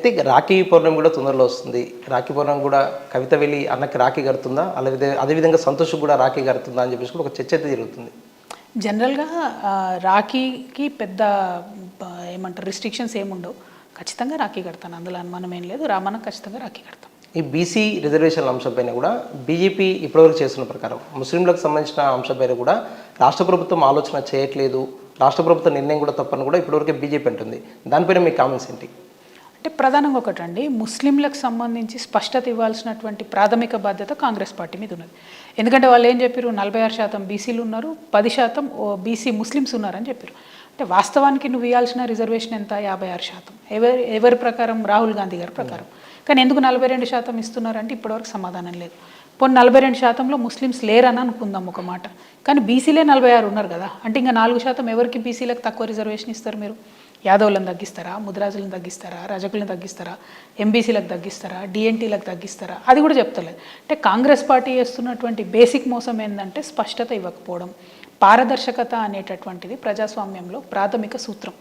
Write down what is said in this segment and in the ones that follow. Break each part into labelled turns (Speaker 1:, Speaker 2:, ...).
Speaker 1: అయితే రాఖీ పౌర్ణమి కూడా తొందరలో వస్తుంది. రాఖీ పౌర్ణమి కూడా కవిత వెళ్ళి అన్నకి రాఖీ కడుతుందా, అదేవిధంగా సంతోష్ కూడా రాఖీ కడుతుందా అని చెప్పేసి కూడా ఒక చర్చ అయితే జరుగుతుంది.
Speaker 2: జనరల్గా రాఖీకి పెద్ద ఏమంటారు రిస్ట్రిక్షన్స్ ఏముండవు. ఖచ్చితంగా రాఖీ కడతాను, అందులో అనుమానం ఏం లేదు. రామన్న ఖచ్చితంగా రాఖీ కడతాం.
Speaker 1: ఈ బీసీ రిజర్వేషన్ల అంశంపైన కూడా బీజేపీ ఇప్పటివరకు చేస్తున్న ప్రకారం ముస్లింలకు సంబంధించిన అంశంపైన కూడా రాష్ట్ర ప్రభుత్వం ఆలోచన చేయట్లేదు, రాష్ట్ర ప్రభుత్వ నిర్ణయం కూడా తప్పని కూడా ఇప్పటివరకు బీజేపీ అంటుంది. దానిపైన మీ కామెంట్స్ ఏంటి?
Speaker 2: అంటే ప్రధానంగా ఒకటండి, ముస్లింలకు సంబంధించి స్పష్టత ఇవ్వాల్సినటువంటి ప్రాథమిక బాధ్యత కాంగ్రెస్ పార్టీ మీద ఉన్నది. ఎందుకంటే వాళ్ళు ఏం చెప్పారు, 46% బీసీలు ఉన్నారు, 10% బీసీ ముస్లిమ్స్ ఉన్నారని చెప్పారు. అంటే వాస్తవానికి నువ్వు ఇవ్వాల్సిన రిజర్వేషన్ ఎంత? 56%. ఎవరి ప్రకారం? రాహుల్ గాంధీ గారి ప్రకారం. కానీ ఎందుకు 42% ఇస్తున్నారంటే ఇప్పటివరకు సమాధానం లేదు. పోనీ 42%లో ముస్లిమ్స్ లేరని అనుకుందాం ఒక మాట, కానీ బీసీలే 46 ఉన్నారు కదా. అంటే ఇంకా 4% ఎవరికి బీసీలకు తక్కువ రిజర్వేషన్ ఇస్తారు మీరు? యాదవులను తగ్గిస్తారా, ముద్రాజులను తగ్గిస్తారా, రజకులను తగ్గిస్తారా, ఎంబీసీలకు తగ్గిస్తారా, డిఎన్టీలకు తగ్గిస్తారా? అది కూడా చెప్తలేదు. అంటే కాంగ్రెస్ పార్టీ చేస్తున్నటువంటి బేసిక్ మోసం ఏంటంటే స్పష్టత ఇవ్వకపోవడం. పారదర్శకత అనేటటువంటిది ప్రజాస్వామ్యంలో ప్రాథమిక సూత్రం.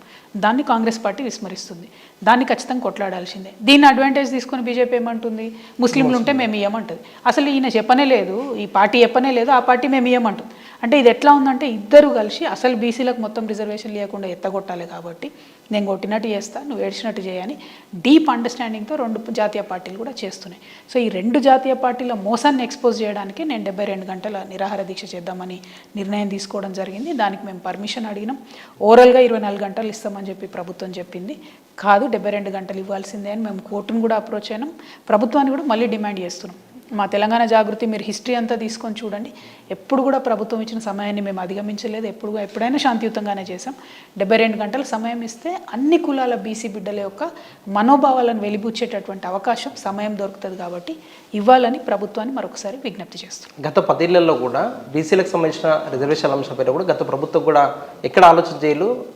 Speaker 2: దాన్ని కాంగ్రెస్ పార్టీ విస్మరిస్తుంది. దాన్ని ఖచ్చితంగా కొట్లాడాల్సిందే. దీన్ని అడ్వాంటేజ్ తీసుకుని బీజేపీ ఏమంటుంది, ముస్లింలు ఉంటే మేము ఇవ్వమంటుంది. అసలు ఈయన చెప్పనే లేదు, ఈ పార్టీ చెప్పనే లేదు, ఆ పార్టీ మేము ఇవ్వమంటుంది. అంటే ఇది ఎట్లా ఉందంటే ఇద్దరు కలిసి అసలు బీసీలకు మొత్తం రిజర్వేషన్ లేకుండా ఎత్తగొట్టాలి కాబట్టి నేను కొట్టినట్టు చేస్తా, నువ్వు ఏడ్చినట్టు చేయని డీప్ అండర్స్టాండింగ్తో రెండు జాతీయ పార్టీలు కూడా చేస్తున్నాయి. సో ఈ రెండు జాతీయ పార్టీల మోసాన్ని ఎక్స్పోజ్ చేయడానికి నేను 72 గంటల నిరాహార దీక్ష చేద్దామని నిర్ణయం తీసుకోవడం జరిగింది. దానికి మేము పర్మిషన్ అడిగినాం. ఓవరాల్గా 24 గంటలు ఇస్తామని చెప్పి ప్రభుత్వం చెప్పింది. కాదు, 72 గంటలు ఇవ్వాల్సిందే అని మేము కోర్టును కూడా అప్రోచ్ అయినాం. ప్రభుత్వాన్ని కూడా మళ్ళీ డిమాండ్ చేస్తున్నాం. మా తెలంగాణ జాగృతి మీరు హిస్టరీ అంతా తీసుకొని చూడండి, ఎప్పుడు కూడా ప్రభుత్వం ఇచ్చిన సమయాన్ని మేము అధిగమించలేదు. ఎప్పుడైనా శాంతియుతంగానే చేసాం. 72 గంటల సమయం ఇస్తే అన్ని కులాల బీసీ బిడ్డల యొక్క మనోభావాలను వెలిబుచ్చేటటువంటి అవకాశం, సమయం దొరుకుతుంది. కాబట్టి ఇవ్వాలని ప్రభుత్వాన్ని మరొకసారి విజ్ఞప్తి చేస్తాం.
Speaker 1: గత 10 ఏళ్లలో కూడా బీసీలకు సంబంధించిన రిజర్వేషన్ అంశంపైన కూడా గత ప్రభుత్వం కూడా ఎక్కడ ఆలోచన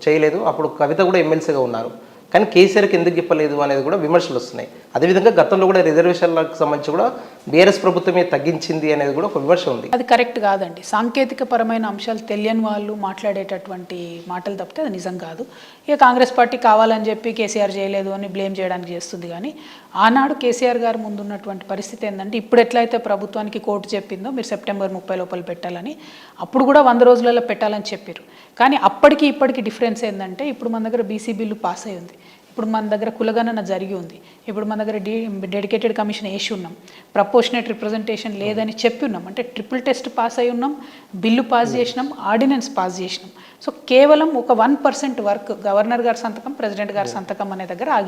Speaker 1: చేయలేదు. అప్పుడు కవిత కూడా ఎమ్మెల్సీగా ఉన్నారు, కానీ కేసీఆర్కి ఎందుకు చెప్పలేదు అనేది కూడా విమర్శలు వస్తున్నాయి. అదేవిధంగా గతంలో కూడా రిజర్వేషన్లకు సంబంధించి కూడా బీఆర్ఎస్ ప్రభుత్వమే తగ్గించింది అనేది కూడా ఒక విమర్శ ఉంది.
Speaker 2: అది కరెక్ట్ కాదండి. సాంకేతిక పరమైన అంశాలు తెలియని వాళ్ళు మాట్లాడేటటువంటి మాటలు తప్పితే అది నిజం కాదు. ఇక కాంగ్రెస్ పార్టీ కావాలని చెప్పి కేసీఆర్ చేయలేదు అని బ్లేమ్ చేయడానికి చేస్తుంది. కానీ ఆనాడు కేసీఆర్ గారు ముందున్నటువంటి పరిస్థితి ఏంటంటే, ఇప్పుడు ఎట్లయితే ప్రభుత్వానికి కోర్టు చెప్పిందో మీరు సెప్టెంబర్ 30 లోపల పెట్టాలని, అప్పుడు కూడా 100 రోజులలో పెట్టాలని చెప్పారు. కానీ అప్పటికి ఇప్పటికి డిఫరెన్స్ ఏంటంటే, ఇప్పుడు మన దగ్గర బీసీ బిల్లు పాస్ అయి ఉంది, ఇప్పుడు మన దగ్గర కులగణన జరిగి ఉంది, ఇప్పుడు మన దగ్గర డెడికేటెడ్ కమిషన్ వేసి ఉన్నాం, ప్రపోర్షనేట్ రిప్రజెంటేషన్ లేదని చెప్పి ఉన్నాం. అంటే ట్రిపుల్ టెస్ట్ పాస్ అయి ఉన్నాం, బిల్లు పాస్ చేసినాం, ఆర్డినెన్స్ పాస్ చేసినాం. సో కేవలం ఒక 1% వర్క్ గవర్నర్ గారి సంతకం, ప్రెసిడెంట్ గారి సంతకం అనే దగ్గర ఆగి